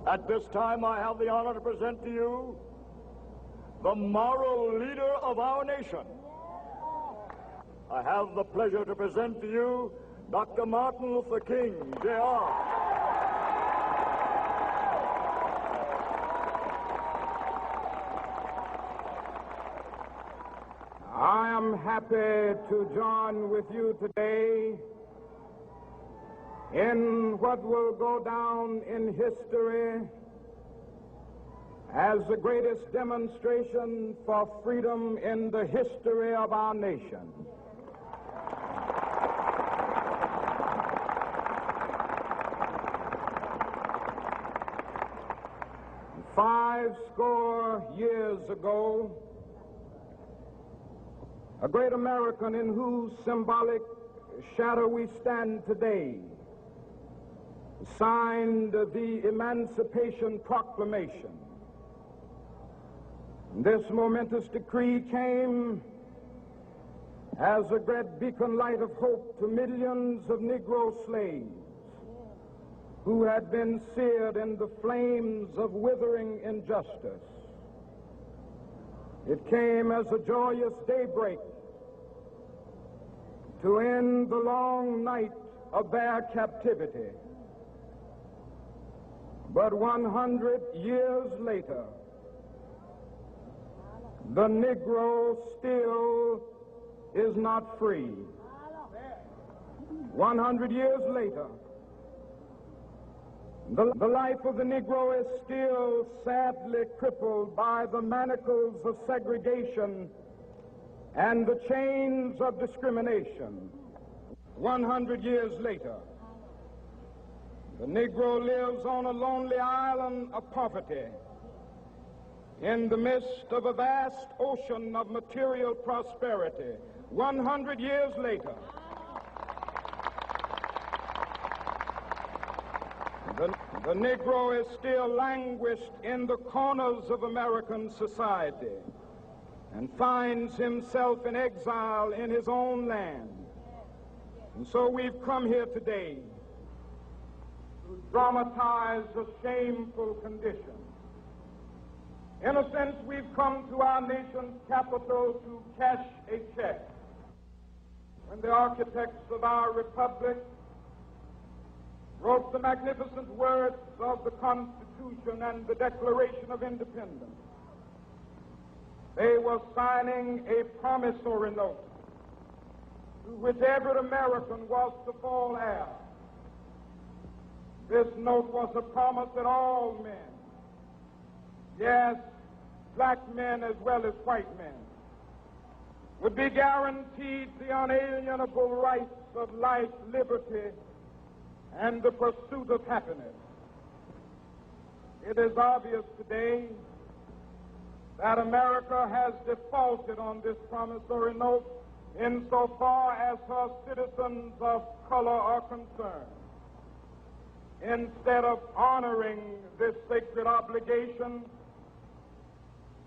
At this time, I have the honor to present to you the moral leader of our nation. I have the pleasure to present to you Dr. Martin Luther King, Jr. I am happy to join with you today in what will go down in history as the greatest demonstration for freedom in the history of our nation. Five score years ago, a great American in whose symbolic shadow we stand today signed the Emancipation Proclamation. This momentous decree came as a great beacon light of hope to millions of Negro slaves who had been seared in the flames of withering injustice. It came as a joyous daybreak to end the long night of their captivity. But 100 years later, the Negro still is not free. 100 years later, the life of the Negro is still sadly crippled by the manacles of segregation and the chains of discrimination. 100 years later, the Negro lives on a lonely island of poverty in the midst of a vast ocean of material prosperity. 100 years later, the Negro is still languished in the corners of American society and finds himself in exile in his own land. And so we've come here today to dramatize a shameful condition. In a sense, we've come to our nation's capital to cash a check. When the architects of our republic wrote the magnificent words of the Constitution and the Declaration of Independence, they were signing a promissory note to which every American was to fall heir. This note was a promise that all men, yes, black men as well as white men, would be guaranteed the unalienable rights of life, liberty, and the pursuit of happiness. It is obvious today that America has defaulted on this promissory note insofar as her citizens of color are concerned. Instead of honoring this sacred obligation,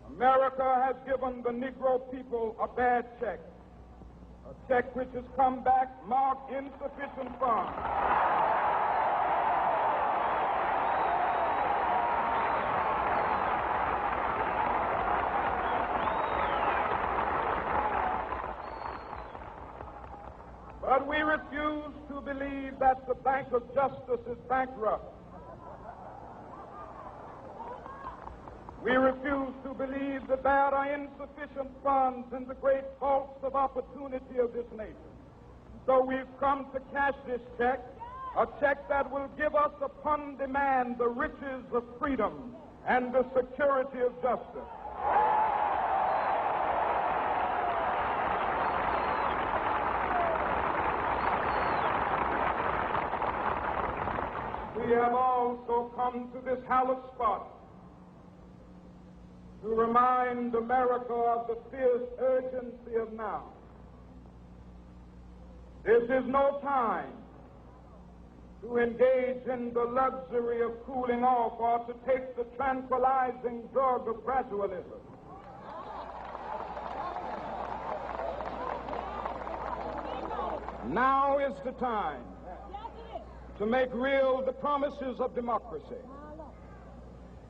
America has given the Negro people a bad check, a check which has come back marked insufficient funds. But we refuse to believe that the Bank of Justice is bankrupt. We refuse to believe that there are insufficient funds in the great vaults of opportunity of this nation. So we've come to cash this check, a check that will give us upon demand the riches of freedom and the security of justice. We have also come to this hallowed spot to remind America of the fierce urgency of now. This is no time to engage in the luxury of cooling off or to take the tranquilizing drug of gradualism. Now is the time to make real the promises of democracy.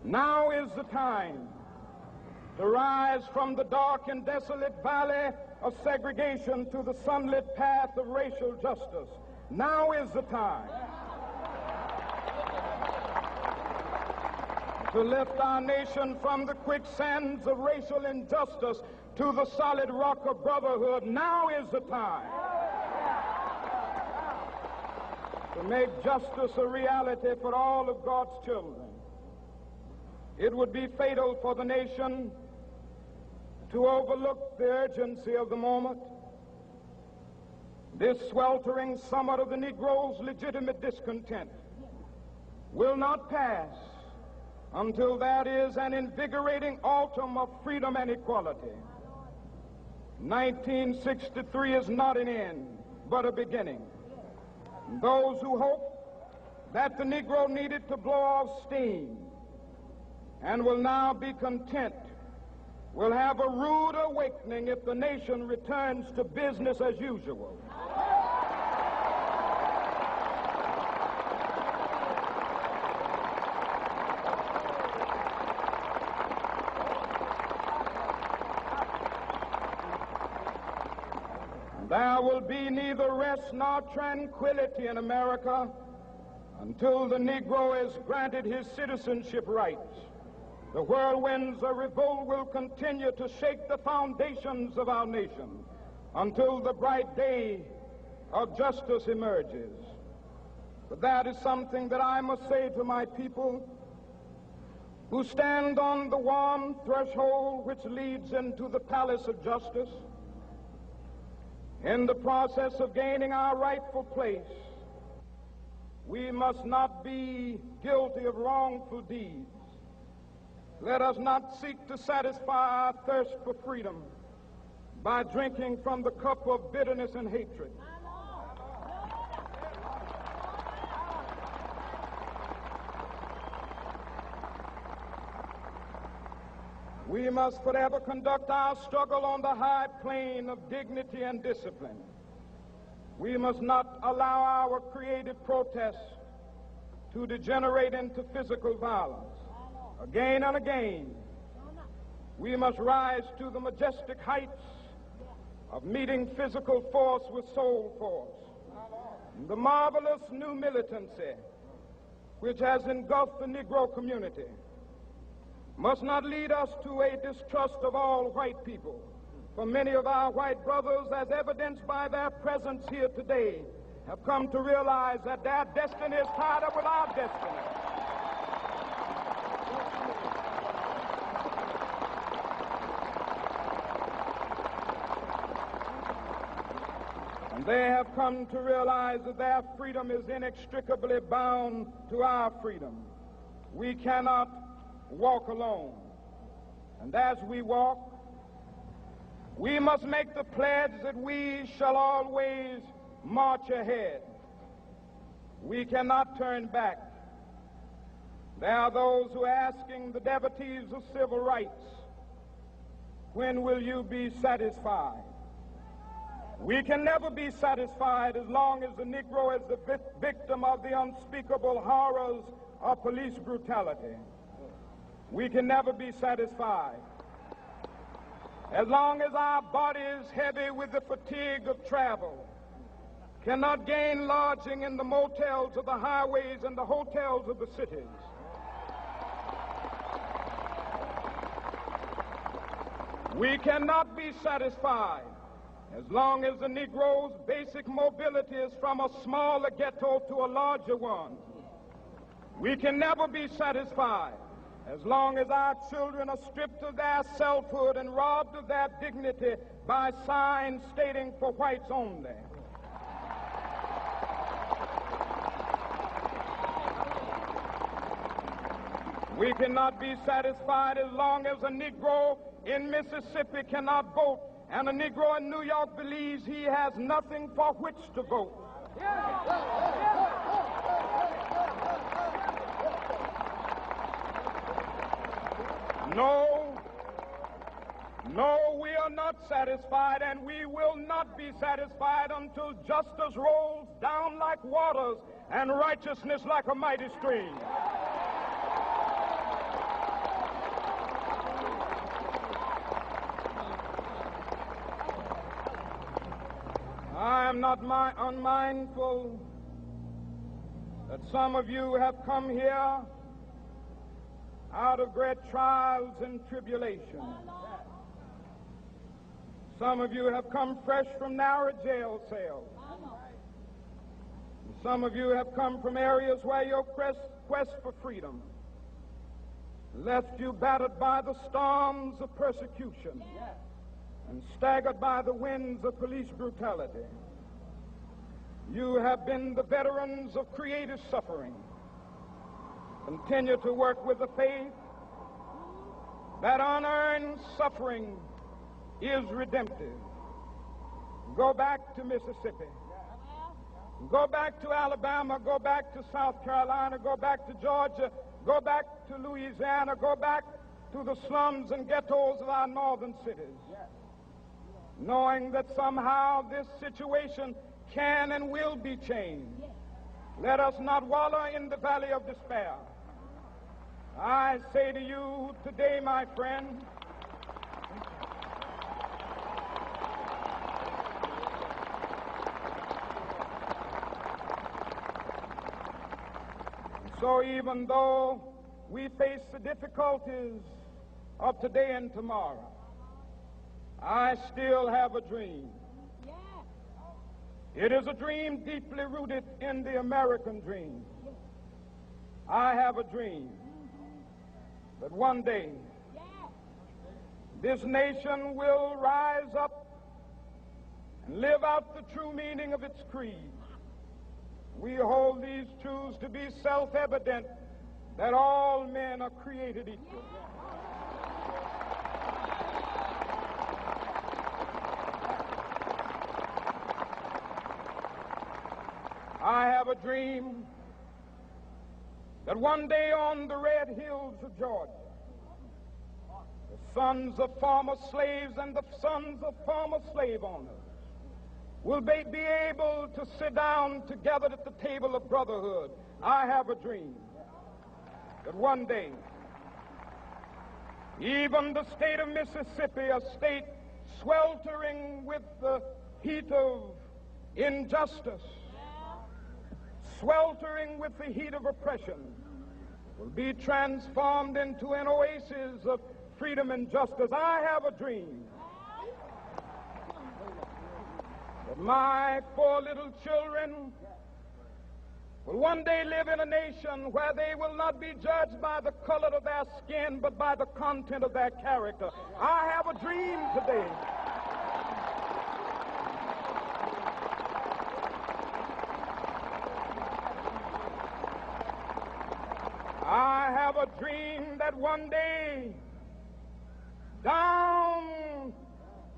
Now is the time to rise from the dark and desolate valley of segregation to the sunlit path of racial justice. Now is the time to lift our nation from the quicksands of racial injustice to the solid rock of brotherhood. Now is the time to make justice a reality for all of God's children. It would be fatal for the nation to overlook the urgency of the moment. This sweltering summit of the Negro's legitimate discontent will not pass until there is an invigorating autumn of freedom and equality. 1963 is not an end, but a beginning. Those who hope that the Negro needed to blow off steam and will now be content will have a rude awakening if the nation returns to business as usual. There will be neither rest nor tranquility in America until the Negro is granted his citizenship rights. The whirlwinds of revolt will continue to shake the foundations of our nation until the bright day of justice emerges. But that is something that I must say to my people who stand on the warm threshold which leads into the palace of justice. In the process of gaining our rightful place, we must not be guilty of wrongful deeds. Let us not seek to satisfy our thirst for freedom by drinking from the cup of bitterness and hatred. We must forever conduct our struggle on the high plane of dignity and discipline. We must not allow our creative protests to degenerate into physical violence. Again and again, we must rise to the majestic heights of meeting physical force with soul force. The marvelous new militancy which has engulfed the Negro community must not lead us to a distrust of all white people. For many of our white brothers, as evidenced by their presence here today, have come to realize that their destiny is tied up with our destiny. And they have come to realize that their freedom is inextricably bound to our freedom. We cannot walk alone. And as we walk, we must make the pledge that we shall always march ahead. We cannot turn back. There are those who are asking the devotees of civil rights, when will you be satisfied? We can never be satisfied as long as the Negro is the victim of the unspeakable horrors of police brutality. We can never be satisfied as long as our body is heavy with the fatigue of travel, cannot gain lodging in the motels of the highways and the hotels of the cities. We cannot be satisfied as long as the Negro's basic mobility is from a smaller ghetto to a larger one. We can never be satisfied as long as our children are stripped of their selfhood and robbed of their dignity by signs stating for whites only. We cannot be satisfied as long as a Negro in Mississippi cannot vote and a Negro in New York believes he has nothing for which to vote. No, we are not satisfied, and we will not be satisfied until justice rolls down like waters and righteousness like a mighty stream. not unmindful that some of you have come here out of great trials and tribulations. Some of you have come fresh from narrow jail cells. Some of you have come from areas where your quest for freedom left you battered by the storms of persecution and staggered by the winds of police brutality. You have been the veterans of creative suffering. Continue to work with the faith that unearned suffering is redemptive. Go back to Mississippi. Go back to Alabama. Go back to South Carolina. Go back to Georgia. Go back to Louisiana. Go back to the slums and ghettos of our northern cities. Knowing that somehow this situation can and will be changed. Let us not wallow in the valley of despair. I say to you today, my friend, so even though we face the difficulties of today and tomorrow, I still have a dream. It is a dream deeply rooted in the American dream. I have a dream that one day this nation will rise up and live out the true meaning of its creed. We hold these truths to be self-evident, that all men are created equal. I have a dream that one day on the red hills of Georgia, the sons of former slaves and the sons of former slave owners will be able to sit down together at the table of brotherhood. I have a dream that one day, even the state of Mississippi, a state sweltering with the heat of injustice, sweltering with the heat of oppression, will be transformed into an oasis of freedom and justice. I have a dream that my 4 little children will one day live in a nation where they will not be judged by the color of their skin, but by the content of their character. I have a dream today I have a dream that one day down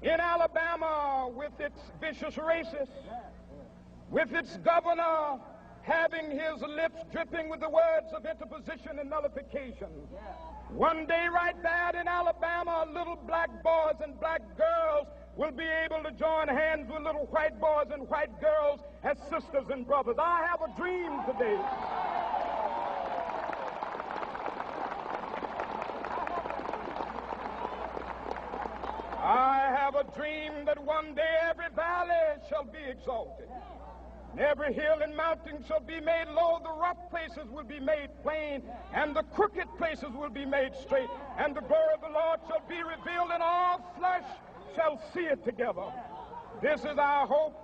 in Alabama, with its vicious racists, with its governor having his lips dripping with the words of interposition and nullification, one day right there in Alabama, little black boys and black girls will be able to join hands with little white boys and white girls as sisters and brothers. I have a dream today I have a dream that one day every valley shall be exalted, and every hill and mountain shall be made low, the rough places will be made plain, and the crooked places will be made straight, and the glory of the Lord shall be revealed, and all flesh shall see it together. This is our hope.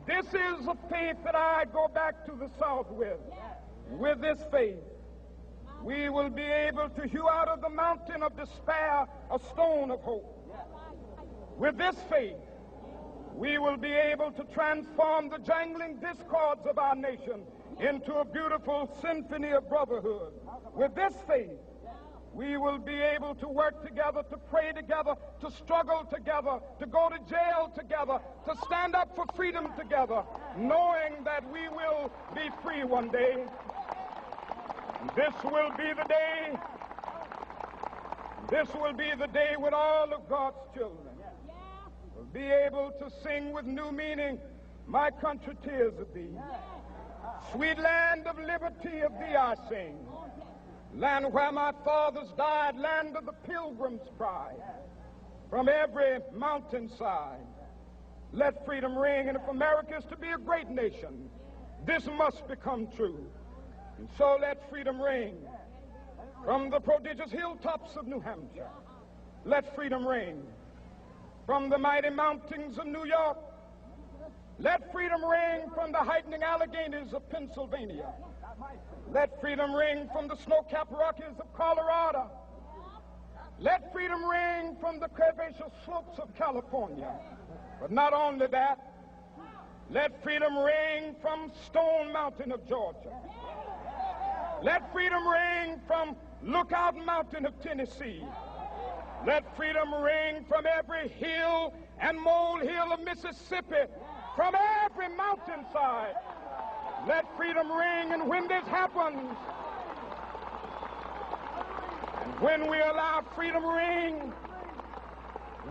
This is a faith that I go back to the South with. With this faith, we will be able to hew out of the mountain of despair a stone of hope. With this faith, we will be able to transform the jangling discords of our nation into a beautiful symphony of brotherhood. With this faith, we will be able to work together, to pray together, to struggle together, to go to jail together, to stand up for freedom together, knowing that we will be free one day. This will be the day. This will be the day when all of God's children will be able to sing with new meaning, "My country, 'tis of thee. Sweet land of liberty, of thee I sing. Land where my fathers died, land of the pilgrim's pride. From every mountainside, Let freedom ring, and if America is to be a great nation, this must become true. And so let freedom ring from the prodigious hilltops of New Hampshire. Let freedom ring from the mighty mountains of New York. Let freedom ring from the heightening Alleghenies of Pennsylvania. Let freedom ring from the snow-capped Rockies of Colorado. Let freedom ring from the curvaceous slopes of California. But not only that, let freedom ring from Stone Mountain of Georgia. Let freedom ring from Lookout Mountain of Tennessee. Let freedom ring from every hill and molehill of Mississippi, from every mountainside. Let freedom ring, and when this happens, and when we allow freedom ring,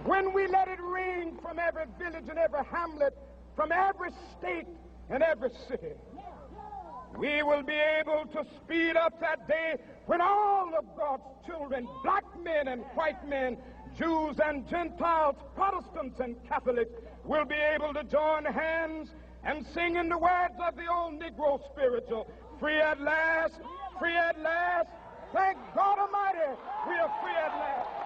when we let it ring from every village and every hamlet, from every state and every city, we will be able to speed up that day when all of God's children, black men and white men, Jews and Gentiles, Protestants and Catholics, will be able to join hands and sing in the words of the old Negro spiritual, free at last, free at last. Thank God Almighty, we are free at last.